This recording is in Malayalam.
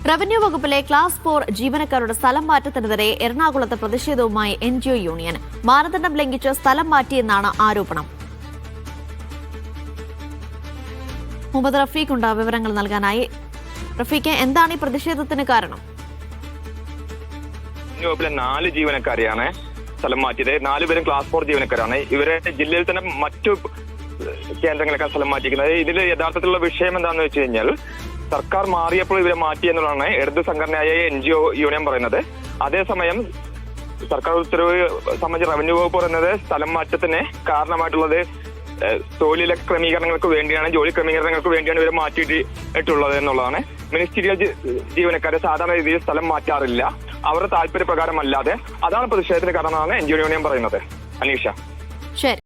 റവന്യൂ വകുപ്പിലെ ക്ലാസ് 4 ജീവനക്കാരുടെ സ്ഥലം മാറ്റത്തിനെതിരെ എറണാകുളത്ത് പ്രതിഷേധവുമായി NGO യൂണിയൻ. മാനദണ്ഡം ലംഘിച്ച് സ്ഥലം മാറ്റിയെന്നാണ് ആരോപണം. മുഹമ്മദ് റഫീഖ് ഉണ്ട് വിവരങ്ങൾ നൽകാനായി. റഫീഖ്, എന്താണ് ഈ പ്രതിഷേധത്തിന് കാരണം? വകുപ്പിലെ 4 ജീവനക്കാരെയാണ് സ്ഥലം മാറ്റിയത്. 4 പേരും ക്ലാസ് 4 ജീവനക്കാരാണ്. ഇവരെ ജില്ലയിൽ തന്നെ മറ്റു കേന്ദ്രങ്ങളൊക്കെ സ്ഥലം മാറ്റിയിരിക്കുന്നത്. ഇതിൽ യഥാർത്ഥത്തിലുള്ള വിഷയം എന്താണെന്ന് വെച്ച് കഴിഞ്ഞാൽ, സർക്കാർ മാറിയപ്പോൾ ഇവരെ മാറ്റി എന്നുള്ളതാണ് ഇടത് സംഘടനയായ NGO യൂണിയൻ പറയുന്നത്. അതേസമയം സർക്കാർ ഉത്തരവ് സംബന്ധിച്ച് റവന്യൂ വകുപ്പ് പറയുന്നത് സ്ഥലം മാറ്റത്തിന് കാരണമായിട്ടുള്ളത് തൊഴിലിലെ ക്രമീകരണങ്ങൾക്ക് വേണ്ടിയാണ്, ജോലി ക്രമീകരണങ്ങൾക്ക് വേണ്ടിയാണ് ഇവരെ മാറ്റിയിട്ടുള്ളത് എന്നുള്ളതാണ്. മിനിസ്റ്റീരിയൽ ജീവനക്കാരെ സാധാരണ രീതിയിൽ സ്ഥലം മാറ്റാറില്ല, അവരുടെ താല്പര്യപ്രകാരമല്ലാതെ. അതാണ് പ്രതിഷേധത്തിന് കാരണമെന്നാണ് NGO യൂണിയൻ പറയുന്നത്. അനീഷ. ശരി.